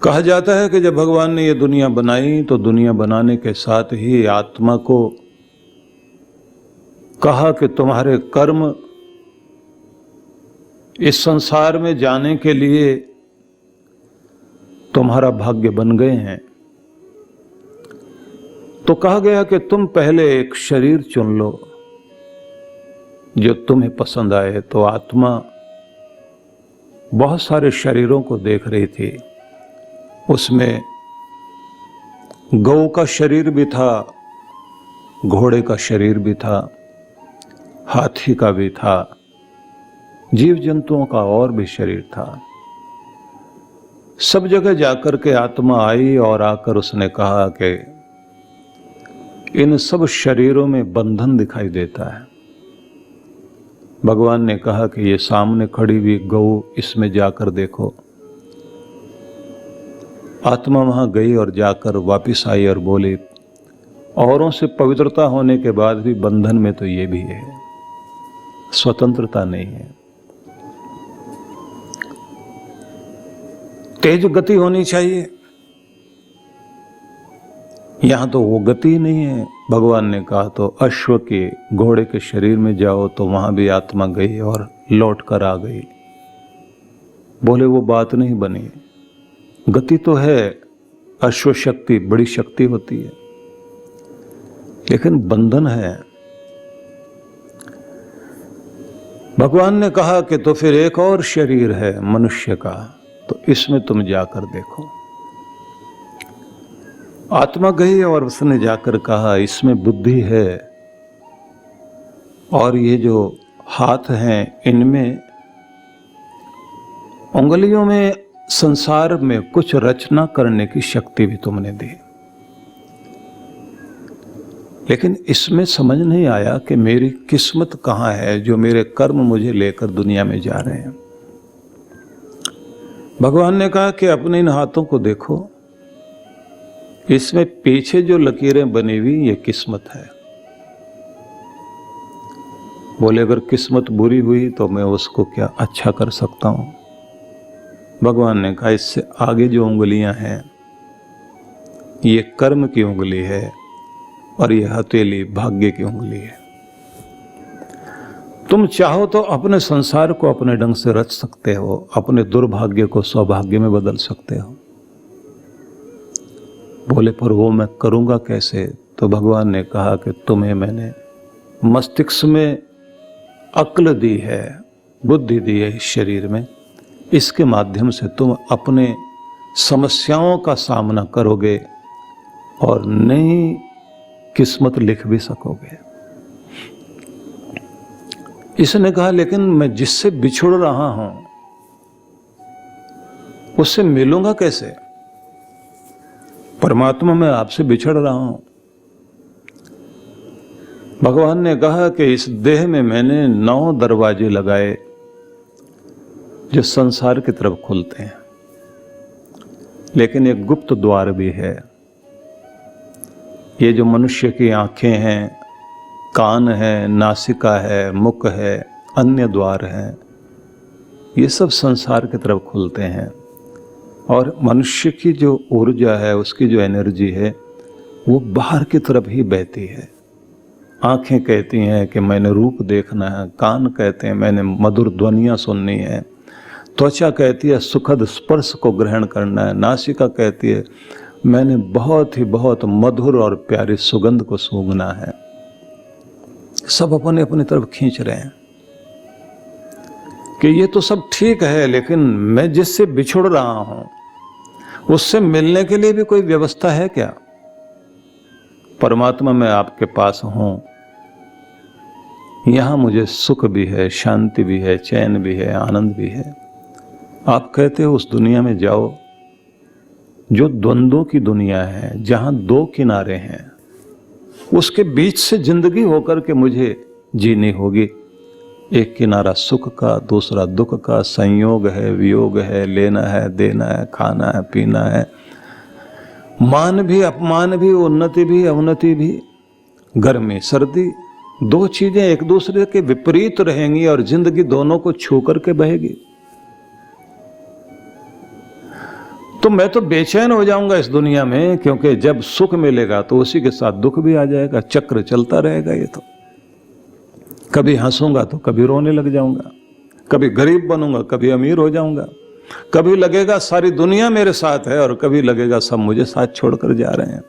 कहा जाता है कि जब भगवान ने ये दुनिया बनाई तो दुनिया बनाने के साथ ही आत्मा को कहा कि तुम्हारे कर्म इस संसार में जाने के लिए तुम्हारा भाग्य बन गए हैं। तो कहा गया कि तुम पहले एक शरीर चुन लो जो तुम्हें पसंद आए। तो आत्मा बहुत सारे शरीरों को देख रही थी। उसमें गौ का शरीर भी था, घोड़े का शरीर भी था, हाथी का भी था, जीव जंतुओं का और भी शरीर था। सब जगह जाकर के आत्मा आई और आकर उसने कहा कि इन सब शरीरों में बंधन दिखाई देता है। भगवान ने कहा कि ये सामने खड़ी हुई गौ, इसमें जाकर देखो। आत्मा वहां गई और जाकर वापिस आई और बोली, औरों से पवित्रता होने के बाद भी बंधन में तो ये भी है, स्वतंत्रता नहीं है। तेज गति होनी चाहिए, यहां तो वो गति ही नहीं है। भगवान ने कहा तो अश्व के, घोड़े के शरीर में जाओ। तो वहां भी आत्मा गई और लौट कर आ गई। बोले वो बात नहीं बनी। गति तो है, अश्व शक्ति बड़ी शक्ति होती है, लेकिन बंधन है। भगवान ने कहा कि तो फिर एक और शरीर है मनुष्य का, तो इसमें तुम जाकर देखो। आत्मा गई और उसने जाकर कहा इसमें बुद्धि है, और ये जो हाथ हैं इनमें, उंगलियों में संसार में कुछ रचना करने की शक्ति भी तुमने दी। लेकिन इसमें समझ नहीं आया कि मेरी किस्मत कहाँ है, जो मेरे कर्म मुझे लेकर दुनिया में जा रहे हैं। भगवान ने कहा कि अपने इन हाथों को देखो, इसमें पीछे जो लकीरें बनी हुई ये किस्मत है। बोले अगर किस्मत बुरी हुई तो मैं उसको क्या अच्छा कर सकता हूं। भगवान ने कहा इससे आगे जो उंगलियां हैं ये कर्म की उंगली है, और ये हथेली भाग्य की उंगली है। तुम चाहो तो अपने संसार को अपने ढंग से रच सकते हो, अपने दुर्भाग्य को सौभाग्य में बदल सकते हो। बोले पर वो मैं करूंगा कैसे। तो भगवान ने कहा कि तुम्हें मैंने मस्तिष्क में अक्ल दी है, बुद्धि दी है इस शरीर में। इसके माध्यम से तुम अपने समस्याओं का सामना करोगे और नई किस्मत लिख भी सकोगे। इसने कहा लेकिन मैं जिससे बिछुड़ रहा हूं उससे मिलूंगा कैसे। परमात्मा मैं आपसे बिछड़ रहा हूं। भगवान ने कहा कि इस देह में मैंने 9 दरवाजे लगाए जो संसार की तरफ खुलते हैं, लेकिन एक गुप्त द्वार भी है। ये जो मनुष्य की आंखें हैं, कान है, नासिका है, मुख है, अन्य द्वार हैं, ये सब संसार की तरफ खुलते हैं। और मनुष्य की जो ऊर्जा है, उसकी जो एनर्जी है, वो बाहर की तरफ ही बहती है। आंखें कहती हैं कि मैंने रूप देखना है, कान कहते हैं मैंने मधुर ध्वनियाँ सुननी है, त्वचा कहती है सुखद स्पर्श को ग्रहण करना है, नासिका कहती है मैंने बहुत ही बहुत मधुर और प्यारी सुगंध को सूंघना है। सब अपने अपनी तरफ खींच रहे हैं कि ये तो सब ठीक है, लेकिन मैं जिससे बिछुड़ रहा हूं उससे मिलने के लिए भी कोई व्यवस्था है क्या। परमात्मा मैं आपके पास हूं, यहां मुझे सुख भी है, शांति भी है, चैन भी है, आनंद भी है। आप कहते हो उस दुनिया में जाओ जो द्वंद्वों की दुनिया है, जहां 2 किनारे हैं, उसके बीच से जिंदगी होकर के मुझे जीनी होगी। एक किनारा सुख का, दूसरा दुख का, संयोग है, वियोग है, लेना है, देना है, खाना है, पीना है, मान भी, अपमान भी, उन्नति भी, अवनति भी, गर्मी सर्दी। 2 चीजें एक दूसरे के विपरीत रहेंगी और जिंदगी दोनों को छू करके बहेगी। तो मैं तो बेचैन हो जाऊंगा इस दुनिया में, क्योंकि जब सुख मिलेगा तो उसी के साथ दुख भी आ जाएगा, चक्र चलता रहेगा। ये तो कभी हंसूंगा तो कभी रोने लग जाऊंगा, कभी गरीब बनूंगा कभी अमीर हो जाऊंगा, कभी लगेगा सारी दुनिया मेरे साथ है और कभी लगेगा सब मुझे साथ छोड़कर जा रहे हैं,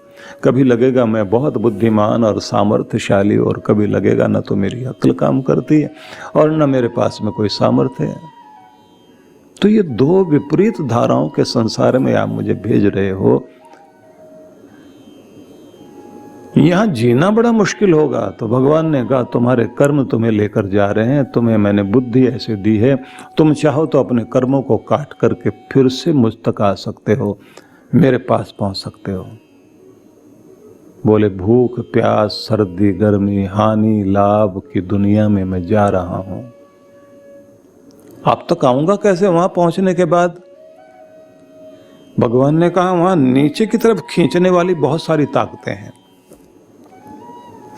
कभी लगेगा मैं बहुत बुद्धिमान और सामर्थ्यशाली और कभी लगेगा न तो मेरी अक्ल काम करती है और न मेरे पास में कोई सामर्थ्य है। तो ये दो विपरीत धाराओं के संसार में आप मुझे भेज रहे हो। यहां जीना बड़ा मुश्किल होगा। तो भगवान ने कहा तुम्हारे कर्म तुम्हें लेकर जा रहे हैं, तुम्हें मैंने बुद्धि ऐसे दी है, तुम चाहो तो अपने कर्मों को काट करके फिर से मुझ तक आ सकते हो, मेरे पास पहुंच सकते हो। बोले भूख प्यास सर्दी गर्मी हानि लाभ की दुनिया में मैं जा रहा हूं, आप तक आऊंगा कैसे वहां पहुंचने के बाद? भगवान ने कहा वहां नीचे की तरफ खींचने वाली बहुत सारी ताकतें हैं,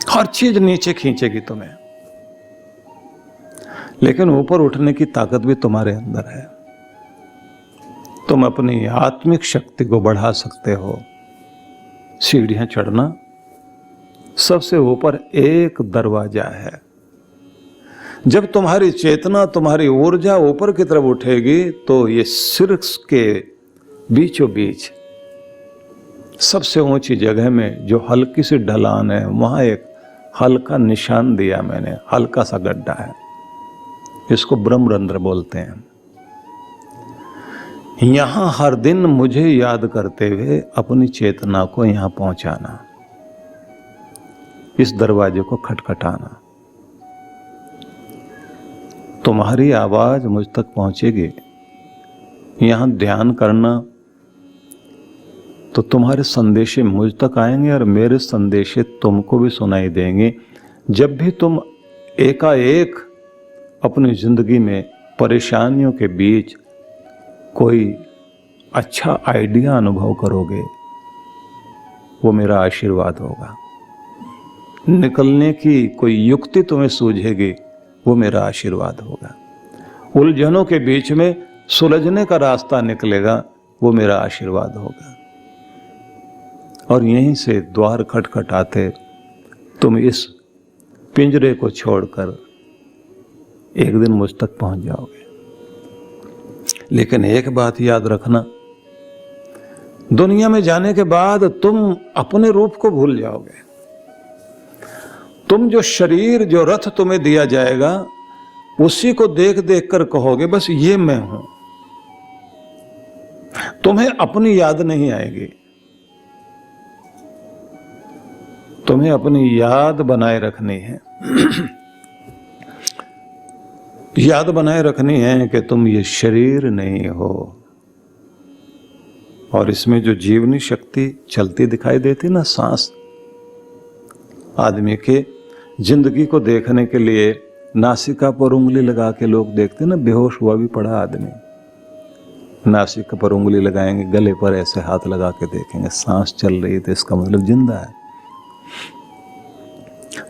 हर चीज नीचे खींचेगी तुम्हें, लेकिन ऊपर उठने की ताकत भी तुम्हारे अंदर है। तुम अपनी आत्मिक शक्ति को बढ़ा सकते हो। सीढ़ियां चढ़ना, सबसे ऊपर एक दरवाजा है। जब तुम्हारी चेतना तुम्हारी ऊर्जा ऊपर की तरफ उठेगी तो ये सिर के बीचों बीच सबसे ऊंची जगह में जो हल्की सी ढलान है, वहां एक हल्का निशान दिया मैंने, हल्का सा गड्ढा है, इसको ब्रह्मरंध्र बोलते हैं। यहां हर दिन मुझे याद करते हुए अपनी चेतना को यहां पहुंचाना, इस दरवाजे को खटखटाना। तुम्हारी आवाज मुझ तक पहुंचेगी। यहां ध्यान करना तो तुम्हारे संदेशे मुझ तक आएंगे और मेरे संदेशे तुमको भी सुनाई देंगे। जब भी तुम एकाएक अपनी जिंदगी में परेशानियों के बीच कोई अच्छा आइडिया अनुभव करोगे, वो मेरा आशीर्वाद होगा। निकलने की कोई युक्ति तुम्हें सूझेगी, वो मेरा आशीर्वाद होगा। उलझनों के बीच में सुलझने का रास्ता निकलेगा, वो मेरा आशीर्वाद होगा। और यहीं से द्वार खटखटाते तुम इस पिंजरे को छोड़कर एक दिन मुझ तक पहुंच जाओगे। लेकिन एक बात याद रखना, दुनिया में जाने के बाद तुम अपने रूप को भूल जाओगे। तुम जो शरीर, जो रथ तुम्हें दिया जाएगा, उसी को देख देख कर कहोगे बस ये मैं हूं। तुम्हें अपनी याद नहीं आएगी। तुम्हें अपनी याद बनाए रखनी है। याद बनाए रखनी है कि तुम ये शरीर नहीं हो। और इसमें जो जीवनी शक्ति चलती दिखाई देती ना, सांस, आदमी के जिंदगी को देखने के लिए नासिका पर उंगली लगा के लोग देखते ना, बेहोश हुआ भी पड़ा आदमी, नासिका पर उंगली लगाएंगे, गले पर ऐसे हाथ लगा के देखेंगे, सांस चल रही है तो इसका मतलब जिंदा है।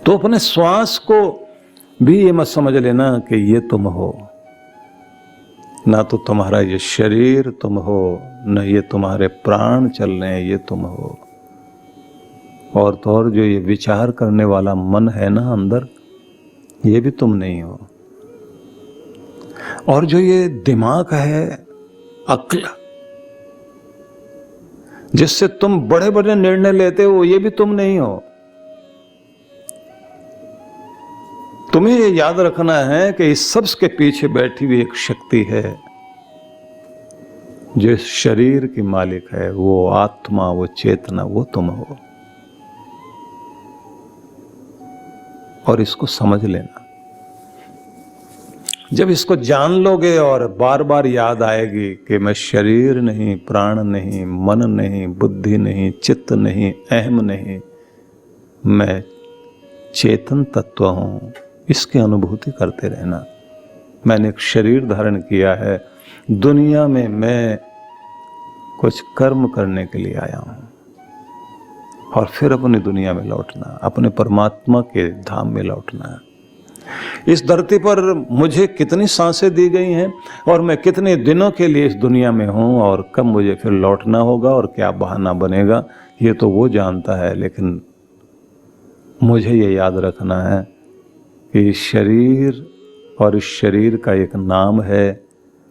तो अपने श्वास को भी ये मत समझ लेना कि ये तुम हो, ना तो तुम्हारा ये शरीर तुम हो, न ये तुम्हारे प्राण चल रहे हैं ये तुम हो। और तो और जो ये विचार करने वाला मन है ना अंदर, ये भी तुम नहीं हो। और जो ये दिमाग है, अक्ल, जिससे तुम बड़े बड़े निर्णय लेते हो, ये भी तुम नहीं हो। तुम्हें ये याद रखना है कि इस सब के पीछे बैठी हुई एक शक्ति है जो इस शरीर की मालिक है, वो आत्मा, वो चेतना, वो तुम हो। और इसको समझ लेना। जब इसको जान लोगे और बार बार याद आएगी कि मैं शरीर नहीं, प्राण नहीं, मन नहीं, बुद्धि नहीं, चित्त नहीं, अहम नहीं, मैं चेतन तत्व हूं, इसकी अनुभूति करते रहना। मैंने एक शरीर धारण किया है, दुनिया में मैं कुछ कर्म करने के लिए आया हूं और फिर अपनी दुनिया में लौटना, अपने परमात्मा के धाम में लौटना। इस धरती पर मुझे कितनी सांसें दी गई हैं और मैं कितने दिनों के लिए इस दुनिया में हूँ और कब मुझे फिर लौटना होगा और क्या बहाना बनेगा, ये तो वो जानता है। लेकिन मुझे ये याद रखना है कि इस शरीर और इस शरीर का एक नाम है,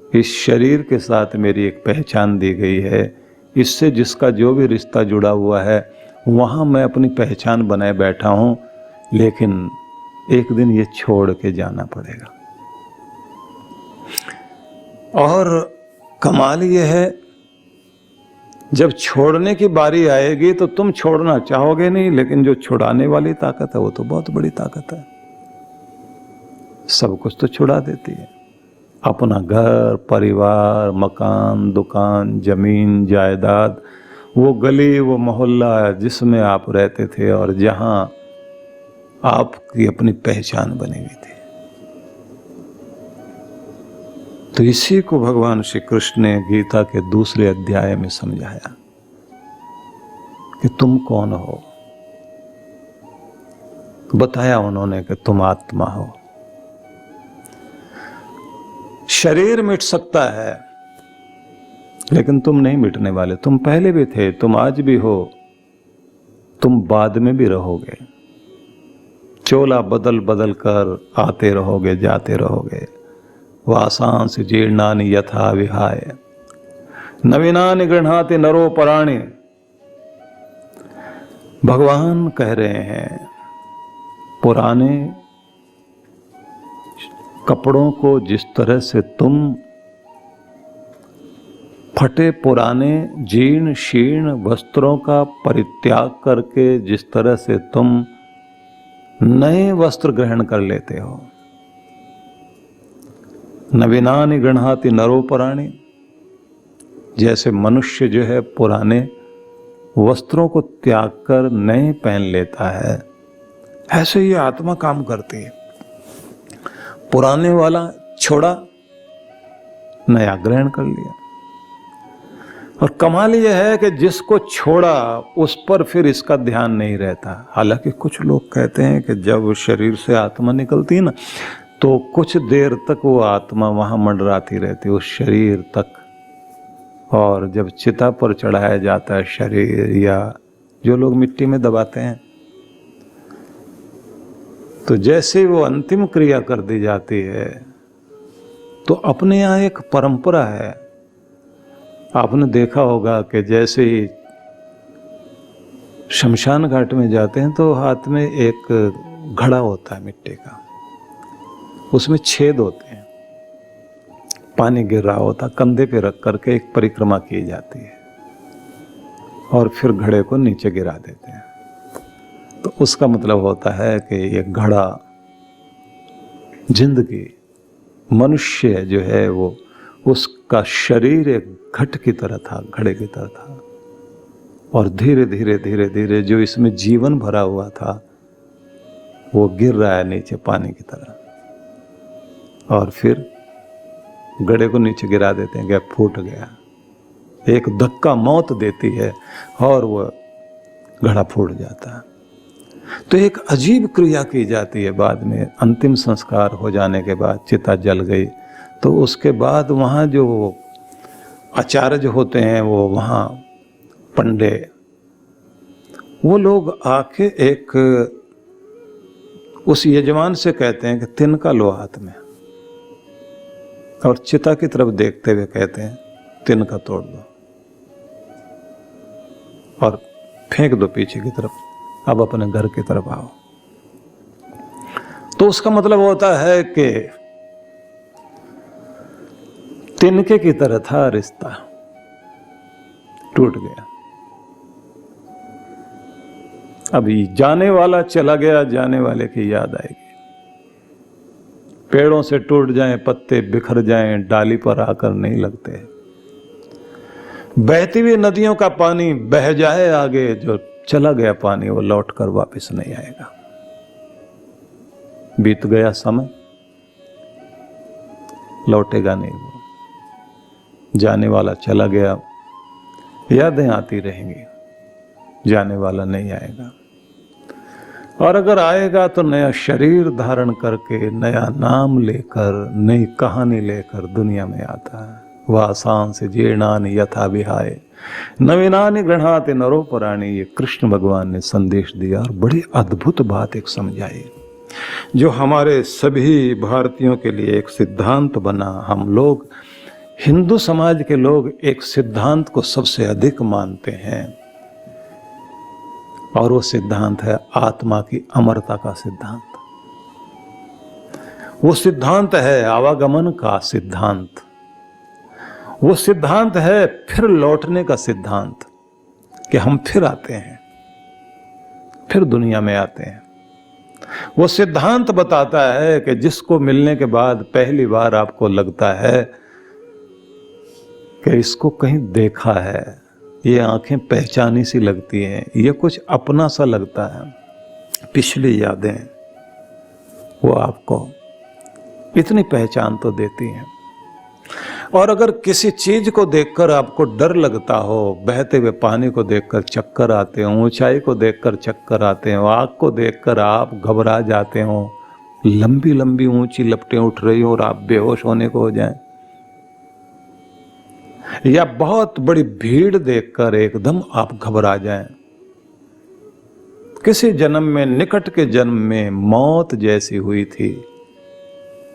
इस शरीर के साथ मेरी एक पहचान दी गई है, इससे जिसका जो भी रिश्ता जुड़ा हुआ है वहाँ मैं अपनी पहचान बनाए बैठा हूँ। लेकिन एक दिन ये छोड़ के जाना पड़ेगा। और कमाल ये है, जब छोड़ने की बारी आएगी तो तुम छोड़ना चाहोगे नहीं, लेकिन जो छुड़ाने वाली ताकत है वो तो बहुत बड़ी ताकत है, सब कुछ तो छुड़ा देती है। अपना घर, परिवार, मकान, दुकान, जमीन, जायदाद, वो गली, वो मोहल्ला जिसमें आप रहते थे और जहां आपकी अपनी पहचान बनी हुई थी। तो इसी को भगवान श्री कृष्ण ने गीता के दूसरे अध्याय में समझाया कि तुम कौन हो। बताया उन्होंने कि तुम आत्मा हो। शरीर मिट सकता है लेकिन तुम नहीं मिटने वाले। तुम पहले भी थे, तुम आज भी हो, तुम बाद में भी रहोगे। चोला बदल बदल कर आते रहोगे, जाते रहोगे। वासांस जीर्णानि यथा विहाय नवीनानि गृह्णाति नरो पराणि। भगवान कह रहे हैं पुराने कपड़ों को जिस तरह से तुम फटे पुराने जीर्ण शीर्ण वस्त्रों का परित्याग करके जिस तरह से तुम नए वस्त्र ग्रहण कर लेते हो, नवीनानि गृह्णाति नरो पराणि, जैसे मनुष्य जो है पुराने वस्त्रों को त्याग कर नए पहन लेता है, ऐसे ही आत्मा काम करती है। पुराने वाला छोड़ा, नया ग्रहण कर लिया। और कमाल यह है कि जिसको छोड़ा उस पर फिर इसका ध्यान नहीं रहता। हालांकि कुछ लोग कहते हैं कि जब शरीर से आत्मा निकलती है ना, तो कुछ देर तक वो आत्मा वहां मंडराती रहती है उस शरीर तक। और जब चिता पर चढ़ाया जाता है शरीर, या जो लोग मिट्टी में दबाते हैं, तो जैसे वो अंतिम क्रिया कर दी जाती है, तो अपने यहाँ एक परंपरा है। आपने देखा होगा कि जैसे ही शमशान घाट में जाते हैं तो हाथ में एक घड़ा होता है मिट्टी का, उसमें छेद होते हैं, पानी गिर रहा होता, कंधे पे रख करके एक परिक्रमा की जाती है और फिर घड़े को नीचे गिरा देते हैं। तो उसका मतलब होता है कि ये घड़ा जिंदगी, मनुष्य जो है वो, उसका शरीर एक घट की तरह था, घड़े की तरह था, और धीरे धीरे धीरे धीरे जो इसमें जीवन भरा हुआ था वो गिर रहा है नीचे पानी की तरह, और फिर घड़े को नीचे गिरा देते हैं, गैप फूट गया, एक धक्का मौत देती है और वह घड़ा फूट जाता है। तो एक अजीब क्रिया की जाती है बाद में। अंतिम संस्कार हो जाने के बाद चिता जल गई तो उसके बाद वहाँ जो आचार्य होते हैं, वो वहाँ पंडे, वो लोग आके एक उस यजमान से कहते हैं कि तिनका लो हाथ में, और चिता की तरफ देखते हुए कहते हैं तिनका तोड़ दो और फेंक दो पीछे की तरफ, अब अपने घर की तरफ आओ। तो उसका मतलब होता है कि तिनके की तरह था रिश्ता, टूट गया। अभी जाने वाला चला गया, जाने वाले की याद आएगी। पेड़ों से टूट जाएं, पत्ते बिखर जाएं, डाली पर आकर नहीं लगते। बहती हुई नदियों का पानी बह जाए आगे, जो चला गया पानी वो लौट कर वापस नहीं आएगा। बीत गया समय, लौटेगा नहीं वो। जाने वाला चला गया, यादें आती रहेंगी, जाने वाला नहीं आएगा। और अगर आएगा तो नया शरीर धारण करके, नया नाम लेकर, नई कहानी लेकर दुनिया में आता है। वासांसि जीर्णानि यथा विहाय नवीनानि गृह्णाति नरोपराणि, ये कृष्ण भगवान ने संदेश दिया और बड़ी अद्भुत बात एक समझाई, जो हमारे सभी भारतीयों के लिए एक सिद्धांत बना। हम लोग हिंदू समाज के लोग एक सिद्धांत को सबसे अधिक मानते हैं, और वो सिद्धांत है आत्मा की अमरता का सिद्धांत। वो सिद्धांत है आवागमन का सिद्धांत। वो सिद्धांत है फिर लौटने का सिद्धांत, कि हम फिर आते हैं, फिर दुनिया में आते हैं। वो सिद्धांत बताता है कि जिसको मिलने के बाद पहली बार आपको लगता है कि इसको कहीं देखा है, ये आंखें पहचानी सी लगती हैं, ये कुछ अपना सा लगता है, पिछली यादें वो आपको इतनी पहचान तो देती हैं। और अगर किसी चीज को देखकर आपको डर लगता हो, बहते हुए पानी को देखकर चक्कर आते हो, ऊंचाई को देखकर चक्कर आते हो, आग को देखकर आप घबरा जाते हो, लंबी लंबी ऊंची लपटें उठ रही हो और आप बेहोश होने को हो जाएं, या बहुत बड़ी भीड़ देखकर एकदम आप घबरा जाएं, किसी जन्म में, निकट के जन्म में मौत जैसी हुई थी,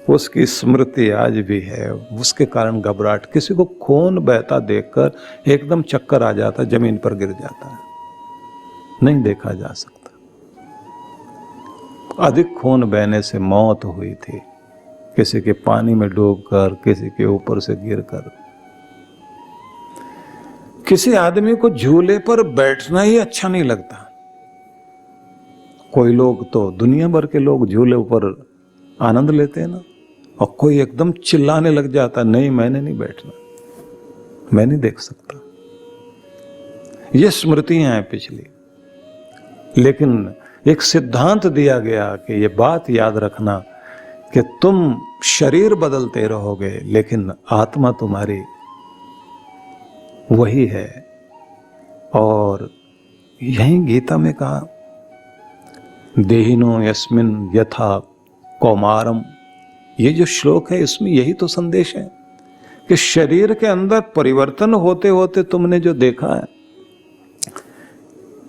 उसकी स्मृति आज भी है, उसके कारण घबराहट, किसी को खून बहता देखकर एकदम चक्कर आ जाता, जमीन पर गिर जाता है, नहीं देखा जा सकता। अधिक खून बहने से मौत हुई थी, किसी के पानी में डूबकर, किसी के ऊपर से गिरकर। किसी आदमी को झूले पर बैठना ही अच्छा नहीं लगता। कोई लोग तो, दुनिया भर के लोग झूले पर आनंद लेते हैं ना, और कोई एकदम चिल्लाने लग जाता, नहीं मैंने नहीं बैठना, मैं नहीं देख सकता। ये स्मृतियां हैं पिछली, लेकिन एक सिद्धांत दिया गया कि ये बात याद रखना कि तुम शरीर बदलते रहोगे, लेकिन आत्मा तुम्हारी वही है। और यही गीता में कहा, देहिनो यस्मिन यथा कौमारम, ये जो श्लोक है इसमें यही तो संदेश है कि शरीर के अंदर परिवर्तन होते होते तुमने जो देखा है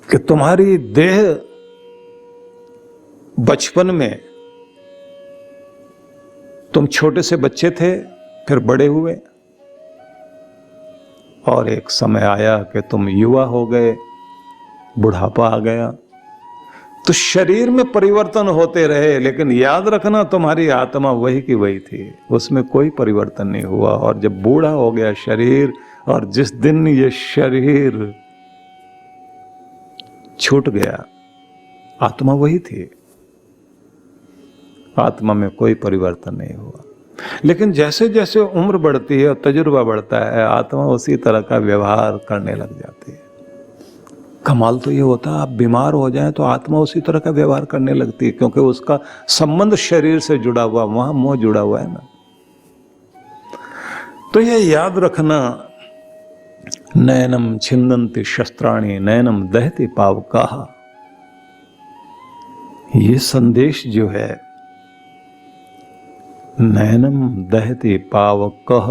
कि तुम्हारी देह बचपन में तुम छोटे से बच्चे थे, फिर बड़े हुए, और एक समय आया कि तुम युवा हो गए, बुढ़ापा आ गया। तो शरीर में परिवर्तन होते रहे, लेकिन याद रखना तुम्हारी आत्मा वही की वही थी, उसमें कोई परिवर्तन नहीं हुआ। और जब बूढ़ा हो गया शरीर, और जिस दिन ये शरीर छूट गया, आत्मा वही थी, आत्मा में कोई परिवर्तन नहीं हुआ। लेकिन जैसे जैसे उम्र बढ़ती है और तजुर्बा बढ़ता है, आत्मा उसी तरह का व्यवहार करने लग जाती है। कमाल तो ये होता है, आप बीमार हो जाएं तो आत्मा उसी तरह का व्यवहार करने लगती है, क्योंकि उसका संबंध शरीर से जुड़ा हुआ, वहां मोह जुड़ा हुआ है ना। तो ये याद रखना, नयनम छिन्दन्ति शस्त्राणि नयनम दहति पावकाः, ये संदेश जो है, नयनम दहति पावकः,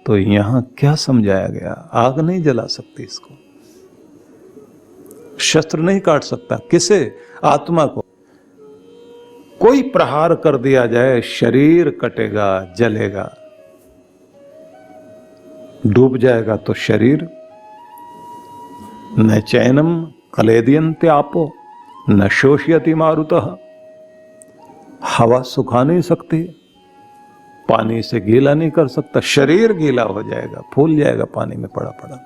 तो यहां क्या समझाया गया? आग नहीं जला सकती इसको, शस्त्र नहीं काट सकता। किसे? आत्मा को। कोई प्रहार कर दिया जाए, शरीर कटेगा, जलेगा, डूब जाएगा तो शरीर। न चैनम कलेदयन्ते आपो न शोषयति मारुतः, हवा सुखा नहीं सकती, पानी से गीला नहीं कर सकता, शरीर गीला हो जाएगा, फूल जाएगा पानी में पड़ा पड़ा,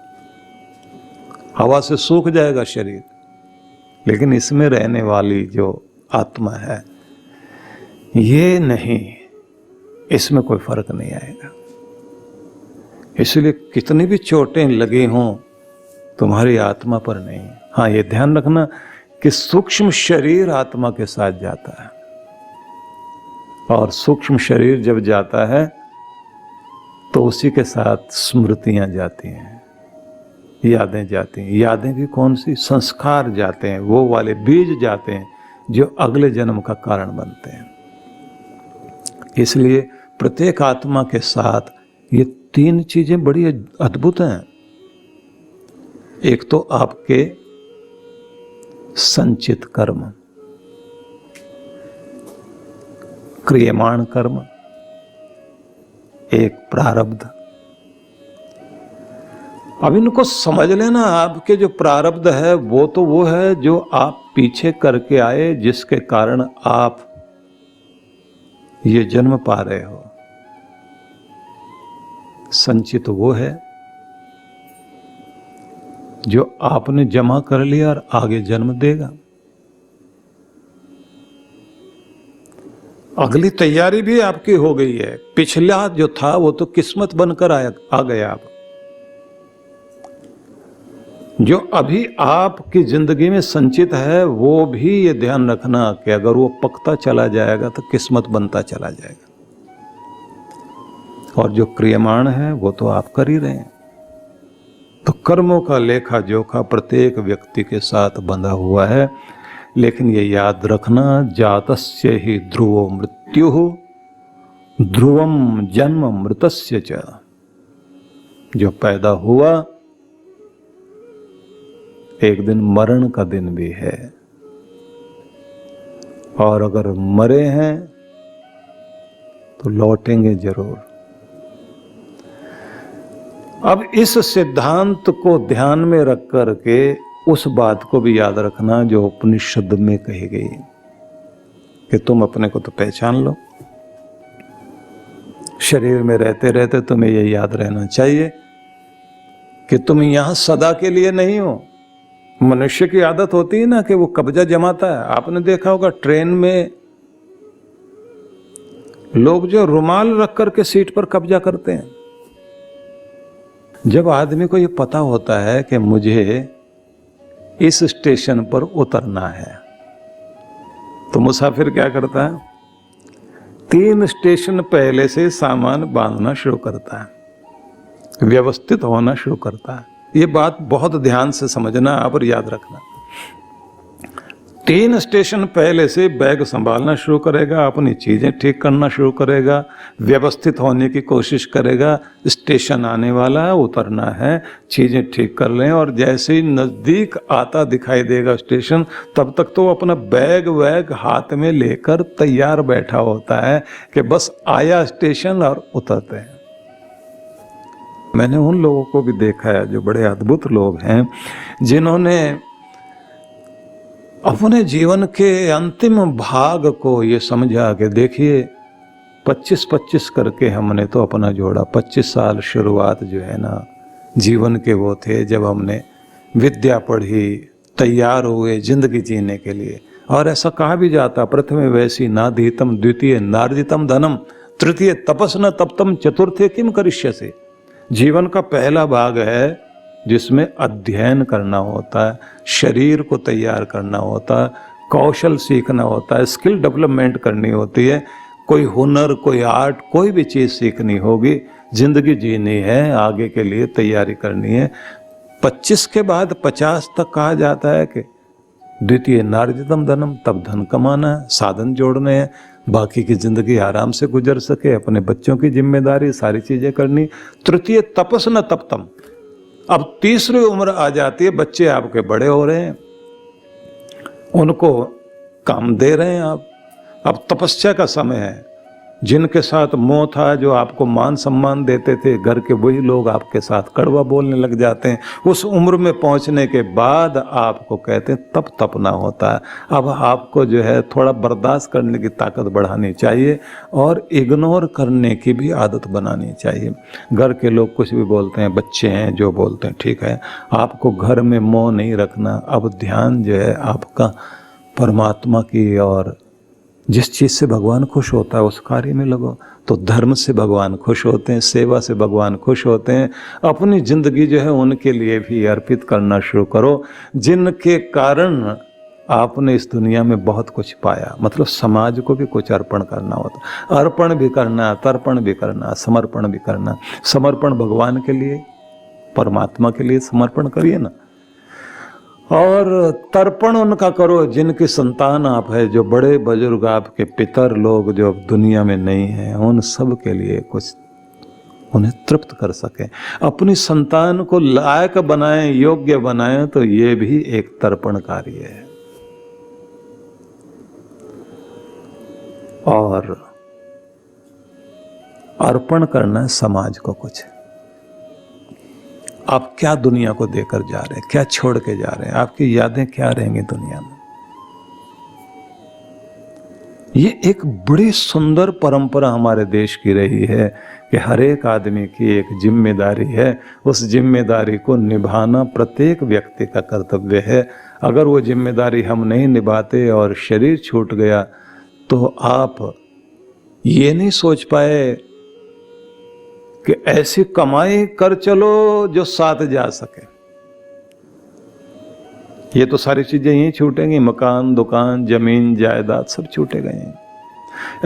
हवा से सूख जाएगा शरीर। लेकिन इसमें रहने वाली जो आत्मा है, ये नहीं, इसमें कोई फर्क नहीं आएगा। इसलिए कितनी भी चोटें लगी हों, तुम्हारी आत्मा पर नहीं। हाँ, ये ध्यान रखना कि सूक्ष्म शरीर आत्मा के साथ जाता है, और सूक्ष्म शरीर जब जाता है तो उसी के साथ स्मृतियां जाती हैं, यादें जाती हैं। यादें भी कौन सी? संस्कार जाते हैं, वो वाले बीज जाते हैं जो अगले जन्म का कारण बनते हैं। इसलिए प्रत्येक आत्मा के साथ ये 3 चीजें बड़ी अद्भुत हैं। एक तो आपके संचित कर्म, क्रियमाण कर्म, एक प्रारब्ध। अब इनको समझ लेना, आपके जो प्रारब्ध है वो है जो आप पीछे करके आए, जिसके कारण आप ये जन्म पा रहे हो। संचित वो है जो आपने जमा कर लिया और आगे जन्म देगा। अगली तैयारी भी आपकी हो गई है। पिछला जो था वो तो किस्मत बनकर आ गया। आप जो अभी आपकी जिंदगी में संचित है वो भी ये ध्यान रखना कि अगर वो पकता चला जाएगा तो किस्मत बनता चला जाएगा। और जो क्रियमाण है वो तो आप कर ही रहे हैं। तो कर्मों का लेखा जोखा प्रत्येक व्यक्ति के साथ बंधा हुआ है। लेकिन ये याद रखना, जातस्य ही ध्रुवो मृत्यु ध्रुवम जन्म मृतस्य च। जो पैदा हुआ एक दिन मरण का दिन भी है, और अगर मरे हैं तो लौटेंगे जरूर। अब इस सिद्धांत को ध्यान में रख करके उस बात को भी याद रखना जो उपनिषद में कही गई कि तुम अपने को तो पहचान लो। शरीर में रहते रहते तुम्हें यह याद रहना चाहिए कि तुम यहां सदा के लिए नहीं हो। मनुष्य की आदत होती है ना कि वो कब्जा जमाता है। आपने देखा होगा ट्रेन में लोग जो रुमाल रख करके सीट पर कब्जा करते हैं। जब आदमी को ये पता होता है कि मुझे इस स्टेशन पर उतरना है, तो मुसाफिर क्या करता है? 3 स्टेशन पहले से सामान बांधना शुरू करता है, व्यवस्थित होना शुरू करता है। ये बात बहुत ध्यान से समझना आप और याद रखना। 3 स्टेशन पहले से बैग संभालना शुरू करेगा, अपनी चीजें ठीक करना शुरू करेगा, व्यवस्थित होने की कोशिश करेगा। स्टेशन आने वाला है, उतरना है, चीजें ठीक कर लें। और जैसे ही नजदीक आता दिखाई देगा स्टेशन, तब तक तो अपना बैग वैग हाथ में लेकर तैयार बैठा होता है कि बस आया स्टेशन और उतरते हैं। मैंने उन लोगों को भी देखा है जो बड़े अद्भुत लोग हैं, जिन्होंने अपने जीवन के अंतिम भाग को ये समझा कि देखिए 25-25 करके हमने तो अपना जोड़ा। 25 साल शुरुआत जो है ना जीवन के वो थे जब हमने विद्या पढ़ी, तैयार हुए जिंदगी जीने के लिए। और ऐसा कहा भी जाता, प्रथमे वैसी नाधीतम, द्वितीय नार्जितम धनम, तृतीय तपस न तप्तम, चतुर्थे किम करिष्यसि। जीवन का पहला भाग है जिसमें अध्ययन करना होता है, शरीर को तैयार करना होता है, कौशल सीखना होता है, स्किल डेवलपमेंट करनी होती है, कोई हुनर, कोई आर्ट, कोई भी चीज़ सीखनी होगी, जिंदगी जीनी है, आगे के लिए तैयारी करनी है। 25 के बाद 50 तक कहा जाता है कि द्वितीय नार्जितम धनम, तब धन कमाना है, साधन जोड़ने हैं, बाकी की जिंदगी आराम से गुजर सके, अपने बच्चों की जिम्मेदारी, सारी चीजें करनी। तृतीय तपस न तप्तम। अब तीसरी उम्र आ जाती है, बच्चे आपके बड़े हो रहे हैं, उनको काम दे रहे हैं आप। अब तपस्या का समय है। जिनके साथ मोह था, जो आपको मान सम्मान देते थे, घर के वही लोग आपके साथ कड़वा बोलने लग जाते हैं। उस उम्र में पहुंचने के बाद आपको कहते हैं तप तपना होता है। अब आपको जो है थोड़ा बर्दाश्त करने की ताकत बढ़ानी चाहिए और इग्नोर करने की भी आदत बनानी चाहिए। घर के लोग कुछ भी बोलते हैं, बच्चे हैं जो बोलते हैं, ठीक है, आपको घर में मोह नहीं रखना। अब ध्यान जो है आपका परमात्मा की, और जिस चीज़ से भगवान खुश होता है उस कार्य में लगो। तो धर्म से भगवान खुश होते हैं, सेवा से भगवान खुश होते हैं। अपनी जिंदगी जो है उनके लिए भी अर्पित करना शुरू करो, जिनके कारण आपने इस दुनिया में बहुत कुछ पाया। मतलब समाज को भी कुछ अर्पण करना होता, अर्पण भी करना, तर्पण भी करना, समर्पण भी करना। समर्पण भगवान के लिए, परमात्मा के लिए समर्पण करिए ना। और तर्पण उनका करो जिनकी संतान आप है, जो बड़े बुजुर्ग आपके पितर लोग जो अब दुनिया में नहीं हैं, उन सब के लिए कुछ उन्हें तृप्त कर सके, अपनी संतान को लायक बनाएं, योग्य बनाएं, तो ये भी एक तर्पण कार्य है। और अर्पण करना है समाज को कुछ। आप क्या दुनिया को देकर जा रहे हैं, क्या छोड़ के जा रहे हैं, आपकी यादें क्या रहेंगी दुनिया में। ये एक बड़ी सुंदर परंपरा हमारे देश की रही है कि हर एक आदमी की एक जिम्मेदारी है, उस जिम्मेदारी को निभाना प्रत्येक व्यक्ति का कर्तव्य है। अगर वो जिम्मेदारी हम नहीं निभाते और शरीर छूट गया तो आप ये नहीं सोच पाए कि ऐसी कमाई कर चलो जो साथ जा सके। ये तो सारी चीजें यहीं छूटेंगी, मकान, दुकान, जमीन, जायदाद सब छूटे गए हैं।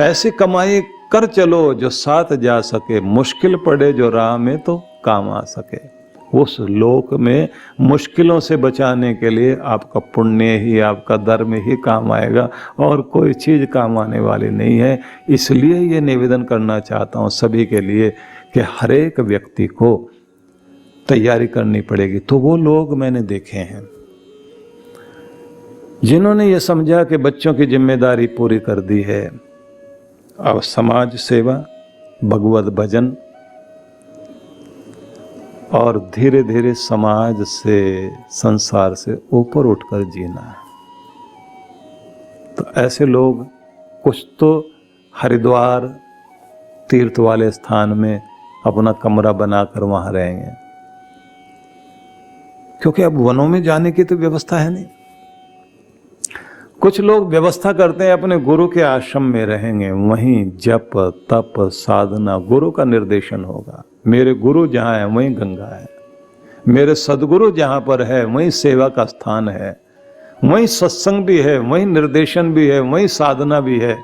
ऐसी कमाई कर चलो जो साथ जा सके, मुश्किल पड़े जो राह में तो काम आ सके। उस लोक में मुश्किलों से बचाने के लिए आपका पुण्य ही, आपका धर्म ही काम आएगा और कोई चीज काम आने वाली नहीं है। इसलिए ये निवेदन करना चाहता हूँ सभी के लिए कि हर एक व्यक्ति को तैयारी करनी पड़ेगी। तो वो लोग मैंने देखे हैं जिन्होंने ये समझा कि बच्चों की जिम्मेदारी पूरी कर दी है, अब समाज सेवा, भगवत भजन और धीरे धीरे समाज से, संसार से ऊपर उठकर जीना है। तो ऐसे लोग कुछ तो हरिद्वार तीर्थ वाले स्थान में अपना कमरा बनाकर वहां रहेंगे, क्योंकि अब वनों में जाने की तो व्यवस्था है नहीं। कुछ लोग व्यवस्था करते हैं अपने गुरु के आश्रम में रहेंगे, वहीं जप तप साधना गुरु का निर्देशन होगा। मेरे गुरु जहाँ है वहीं गंगा है, मेरे सदगुरु जहाँ पर है वहीं सेवा का स्थान है, वहीं सत्संग भी है, वहीं निर्देशन भी है, वहीं साधना भी है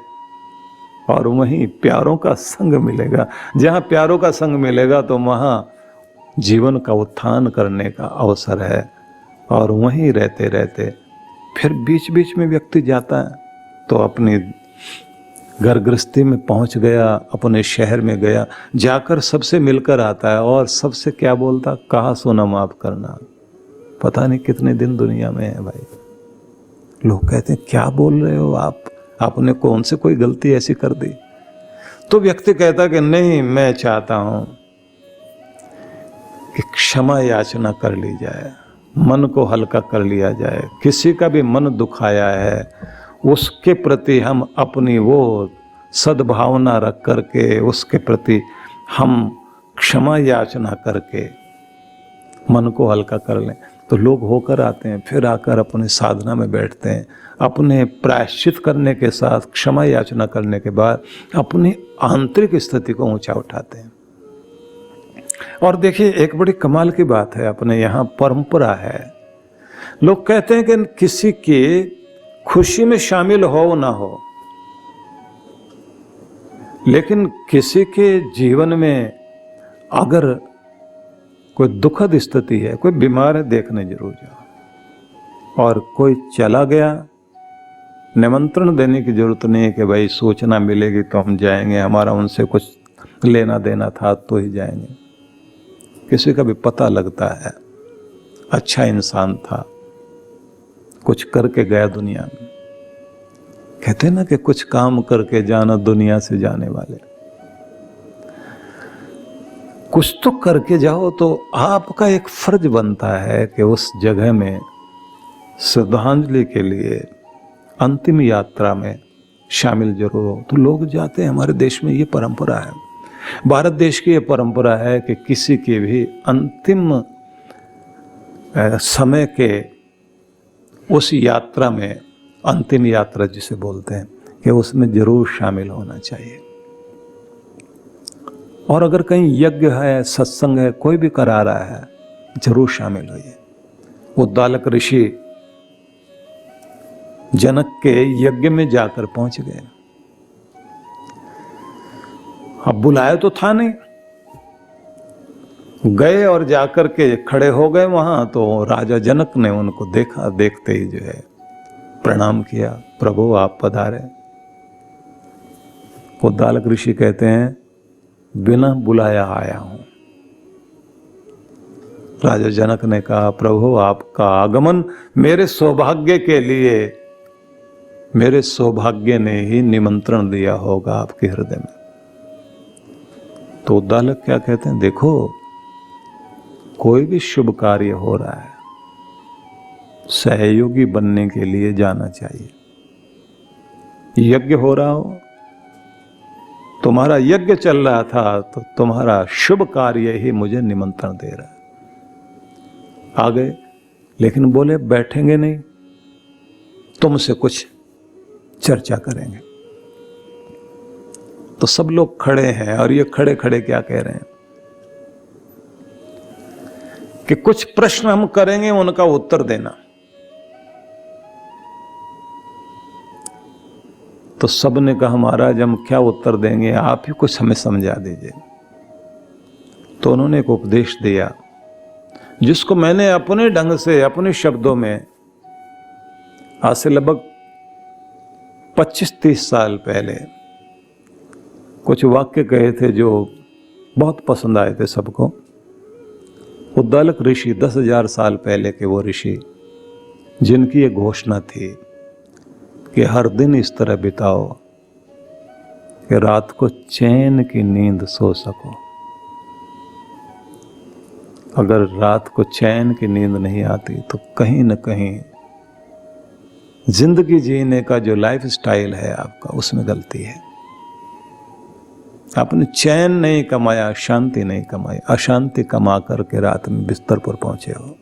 और वहीं प्यारों का संग मिलेगा। जहाँ प्यारों का संग मिलेगा तो वहाँ जीवन का उत्थान करने का अवसर है। और वहीं रहते रहते फिर बीच बीच में व्यक्ति जाता है तो अपनी घर गृहस्थी में पहुंच गया, अपने शहर में गया, जाकर सबसे मिलकर आता है और सबसे क्या बोलता, कहा सुना माफ करना। पता नहीं कितने दिन दुनिया में है भाई। लोग कहते हैं क्या बोल रहे हो आप, आपने कौन से कोई गलती ऐसी कर दी। तो व्यक्ति कहता कि नहीं, मैं चाहता हूं कि क्षमा याचना कर ली जाए, मन को हल्का कर लिया जाए। किसी का भी मन दुखाया है उसके प्रति हम अपनी वो सद्भावना रख करके उसके प्रति हम क्षमा याचना करके मन को हल्का कर लें तो लोग होकर आते हैं, फिर आकर अपनी साधना में बैठते हैं। अपने प्रायश्चित करने के साथ, क्षमा याचना करने के बाद अपनी आंतरिक स्थिति को ऊंचा उठाते हैं। और देखिए एक बड़ी कमाल की बात है, अपने यहाँ परंपरा है, लोग कहते हैं कि किसी की खुशी में शामिल हो ना हो, लेकिन किसी के जीवन में अगर कोई दुखद स्थिति है, कोई बीमार है, देखने जरूर जाओ। और कोई चला गया, निमंत्रण देने की जरूरत नहीं है कि भाई सूचना मिलेगी तो हम जाएंगे, हमारा उनसे कुछ लेना देना था तो ही जाएंगे। किसी का भी पता लगता है, अच्छा इंसान था, कुछ करके गया दुनिया में। कहते ना कि कुछ काम करके जाना दुनिया से जाने वाले। कुछ तो करके जाओ तो आपका एक फर्ज बनता है कि उस जगह में श्रद्धांजलि के लिए अंतिम यात्रा में शामिल जरूर हो। तो लोग जाते हैं, हमारे देश में ये परंपरा है, भारत देश की ये परंपरा है कि किसी की भी अंतिम समय के उस यात्रा में, अंतिम यात्रा जिसे बोलते हैं, कि उसमें जरूर शामिल होना चाहिए। और अगर कहीं यज्ञ है, सत्संग है, कोई भी करा रहा है, जरूर शामिल होइए। उद्दालक ऋषि जनक के यज्ञ में जाकर पहुंच गए। अब बुलाया तो था नहीं, गए और जाकर के खड़े हो गए वहां, तो राजा जनक ने उनको देखा, देखते ही जो है प्रणाम किया, प्रभु आप पधारे। उद्दालक ऋषि कहते हैं बिना बुलाया आया हूं। राजा जनक ने कहा प्रभु आपका आगमन मेरे सौभाग्य के लिए, मेरे सौभाग्य ने ही निमंत्रण दिया होगा आपके हृदय में। तो उद्दालक क्या कहते हैं, देखो कोई भी शुभ कार्य हो रहा है, सहयोगी बनने के लिए जाना चाहिए। यज्ञ हो रहा हो, तुम्हारा यज्ञ चल रहा था, तो तुम्हारा शुभ कार्य ही मुझे निमंत्रण दे रहा है। आ गए, लेकिन बोले बैठेंगे नहीं, तुमसे कुछ चर्चा करेंगे। तो सब लोग खड़े हैं, और ये खड़े खड़े क्या कह रहे हैं कि कुछ प्रश्न हम करेंगे, उनका उत्तर देना। तो सब ने कहा महाराज हम क्या उत्तर देंगे, आप ही कुछ हमें समझा दीजिए। तो उन्होंने एक उपदेश दिया जिसको मैंने अपने ढंग से, अपने शब्दों में आज से लगभग 25-30 साल पहले कुछ वाक्य कहे थे जो बहुत पसंद आए थे सबको। उद्दालक ऋषि 10,000 साल पहले के वो ऋषि जिनकी ये घोषणा थी कि हर दिन इस तरह बिताओ कि रात को चैन की नींद सो सको। अगर रात को चैन की नींद नहीं आती तो कहीं न कहीं जिंदगी जीने का जो लाइफ स्टाइल है आपका, उसमें गलती है। आपने चैन नहीं कमाया, शांति नहीं कमाई, अशांति कमा करके रात में बिस्तर पर पहुंचे हो।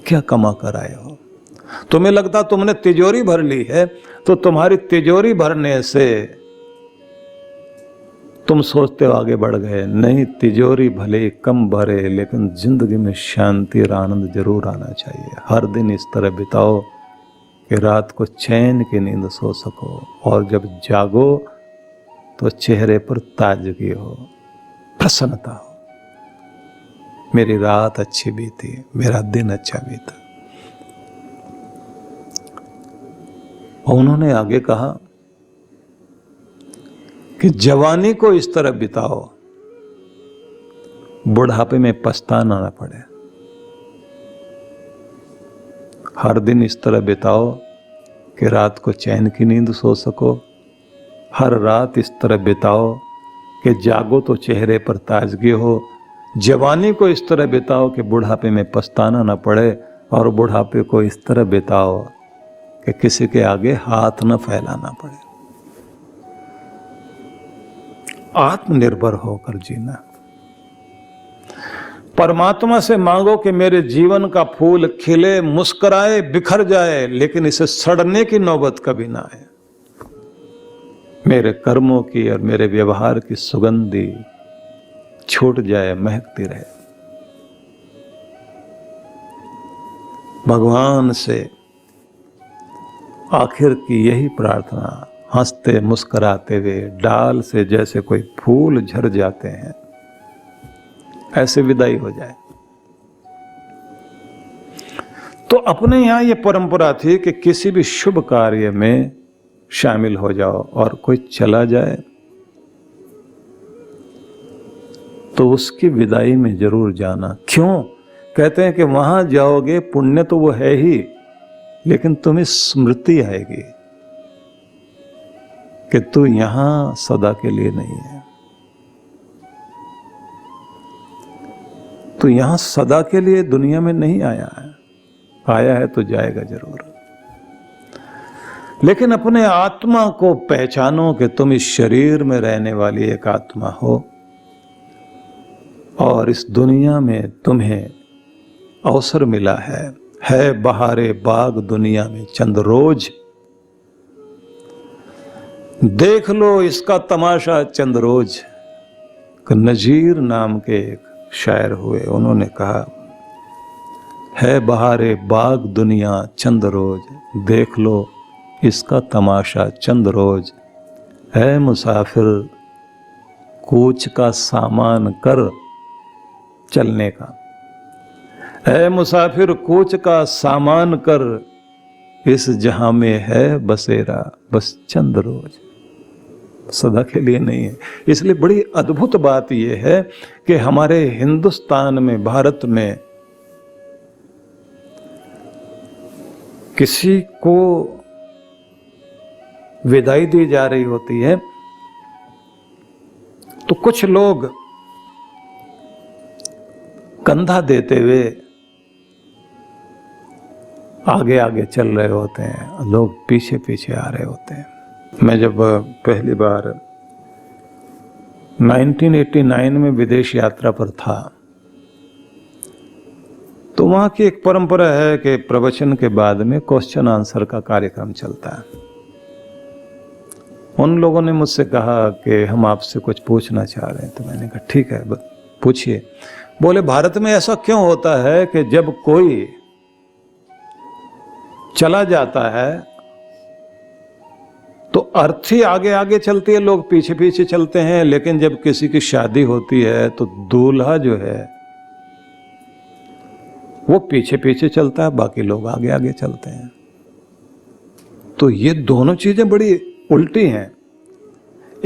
क्या कमा कर आए हो? तुम्हें लगता तुमने तिजोरी भर ली है, तो तुम्हारी तिजोरी भरने से तुम सोचते हो आगे बढ़ गए। नहीं, तिजोरी भले कम भरे, लेकिन जिंदगी में शांति और आनंद जरूर आना चाहिए। हर दिन इस तरह बिताओ कि रात को चैन की नींद सो सको, और जब जागो तो चेहरे पर ताजगी हो, प्रसन्नता हो। मेरी रात अच्छी बीती, मेरा दिन अच्छा बीता। और उन्होंने आगे कहा कि जवानी को इस तरह बिताओ बुढ़ापे में पछताना ना पड़े। हर दिन इस तरह बिताओ कि रात को चैन की नींद सो सको। हर रात इस तरह बिताओ कि जागो तो चेहरे पर ताजगी हो। जवानी को इस तरह बिताओ कि बुढ़ापे में पछताना ना पड़े, और बुढ़ापे को इस तरह बिताओ कि किसी के आगे हाथ न फैलाना पड़े। आत्मनिर्भर होकर जीना। परमात्मा से मांगो कि मेरे जीवन का फूल खिले, मुस्कुराए, बिखर जाए, लेकिन इसे सड़ने की नौबत कभी ना आए। मेरे कर्मों की और मेरे व्यवहार की सुगंधी छूट जाए, महकती रहे। भगवान से आखिर की यही प्रार्थना, हंसते मुस्कुराते हुए डाल से जैसे कोई फूल झड़ जाते हैं, ऐसे विदाई हो जाए। तो अपने यहां ये परंपरा थी कि किसी भी शुभ कार्य में शामिल हो जाओ, और कोई चला जाए तो उसकी विदाई में जरूर जाना। क्यों? कहते हैं कि वहां जाओगे, पुण्य तो वो है ही, लेकिन तुम्हें स्मृति आएगी कि तू यहां सदा के लिए नहीं है। तू यहां सदा के लिए दुनिया में नहीं आया है। आया है तो जाएगा जरूर। लेकिन अपने आत्मा को पहचानो कि तुम इस शरीर में रहने वाली एक आत्मा हो, और इस दुनिया में तुम्हें अवसर मिला है बहारे बाग दुनिया में चंद रोज। देख लो इसका तमाशा चंद रोज। नजीर नाम के एक शायर हुए, उन्होंने कहा है बहारे बाग दुनिया चंद रोज, देख लो इसका तमाशा चंद रोज। है मुसाफिर कोच का सामान कर चलने का। ऐ मुसाफिर कोच का सामान कर, इस जहां में है बसेरा बस चंद रोज, सदा के लिए नहीं है। इसलिए बड़ी अद्भुत बात यह है कि हमारे हिंदुस्तान में, भारत में किसी को विदाई दी जा रही होती है तो कुछ लोग कंधा देते हुए आगे आगे चल रहे होते हैं, लोग पीछे पीछे आ रहे होते हैं। मैं जब पहली बार 1989 में विदेश यात्रा पर था तो वहाँ की एक परंपरा है कि प्रवचन के बाद में क्वेश्चन आंसर का कार्यक्रम चलता है। उन लोगों ने मुझसे कहा कि हम आपसे कुछ पूछना चाह रहे हैं, तो मैंने कहा ठीक है पूछिए। बोले भारत में ऐसा क्यों होता है कि जब कोई चला जाता है तो अर्थी आगे आगे चलती है, लोग पीछे पीछे चलते हैं, लेकिन जब किसी की शादी होती है तो दूल्हा जो है वो पीछे पीछे चलता है, बाकी लोग आगे आगे चलते हैं। तो ये दोनों चीजें बड़ी उल्टी हैं।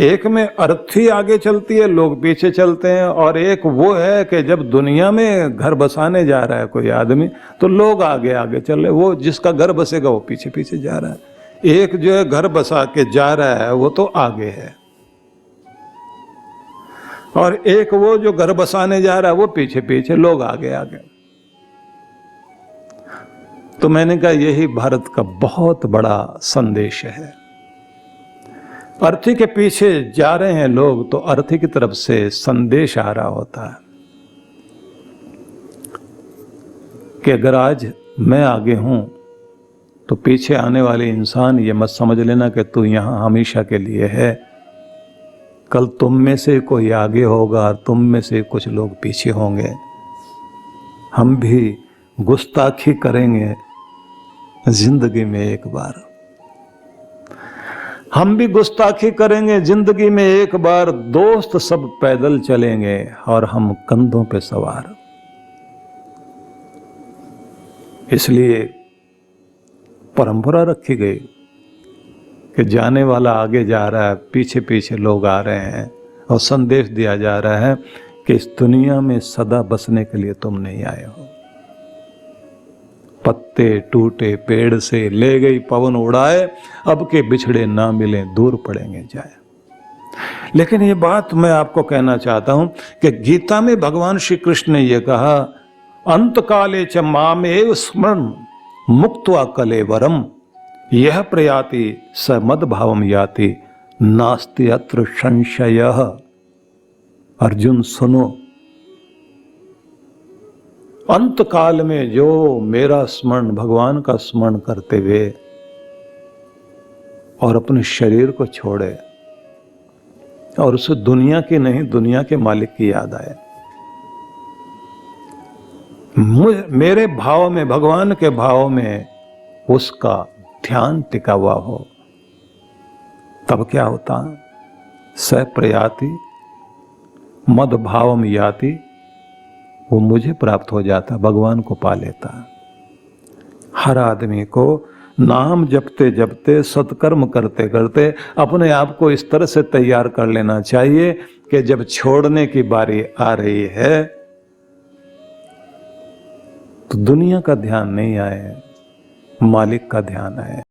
एक में अर्थी आगे चलती है, लोग पीछे चलते हैं, और एक वो है कि जब दुनिया में घर बसाने जा रहा है कोई आदमी तो लोग आगे आगे चल रहे, वो जिसका घर बसेगा वो पीछे पीछे जा रहा है। एक जो है घर बसा के जा रहा है वो तो आगे है, और एक वो जो घर बसाने जा रहा है वो पीछे पीछे, लोग आगे आगे। तो मैंने कहा यही भारत का बहुत बड़ा संदेश है। अर्थी के पीछे जा रहे हैं लोग तो अर्थी की तरफ से संदेश आ रहा होता है कि अगर आज मैं आगे हूं तो पीछे आने वाले इंसान ये मत समझ लेना कि तू यहां हमेशा के लिए है। कल तुम में से कोई आगे होगा, तुम में से कुछ लोग पीछे होंगे। हम भी गुस्ताखी करेंगे जिंदगी में एक बार, हम भी गुस्ताखी करेंगे जिंदगी में एक बार। दोस्त सब पैदल चलेंगे और हम कंधों पे सवार। इसलिए परंपरा रखी गई कि जाने वाला आगे जा रहा है, पीछे पीछे लोग आ रहे हैं, और संदेश दिया जा रहा है कि इस दुनिया में सदा बसने के लिए तुम नहीं आए हो। पत्ते टूटे पेड़ से, ले गई पवन उड़ाए, अब के बिछड़े ना मिले दूर पड़ेंगे जाए। लेकिन ये बात मैं आपको कहना चाहता हूं कि गीता में भगवान श्री कृष्ण ने यह कहा, अंत काले च मामेव स्मरण मुक्त्वा कलेवरम यह प्रयाति स मद्भावम याति नास्ति अत्र संशयः। अर्जुन सुनो, अंत काल में जो मेरा स्मरण, भगवान का स्मरण करते हुए और अपने शरीर को छोड़े और उसे दुनिया की नहीं दुनिया के मालिक की याद आए, मेरे भाव में, भगवान के भाव में उसका ध्यान टिका हुआ हो, तब क्या होता? स प्रयाति मद भावम याति, वो मुझे प्राप्त हो जाता, भगवान को पा लेता। हर आदमी को नाम जपते जपते, सत्कर्म करते करते अपने आप को इस तरह से तैयार कर लेना चाहिए कि जब छोड़ने की बारी आ रही है तो दुनिया का ध्यान नहीं आए, मालिक का ध्यान आए।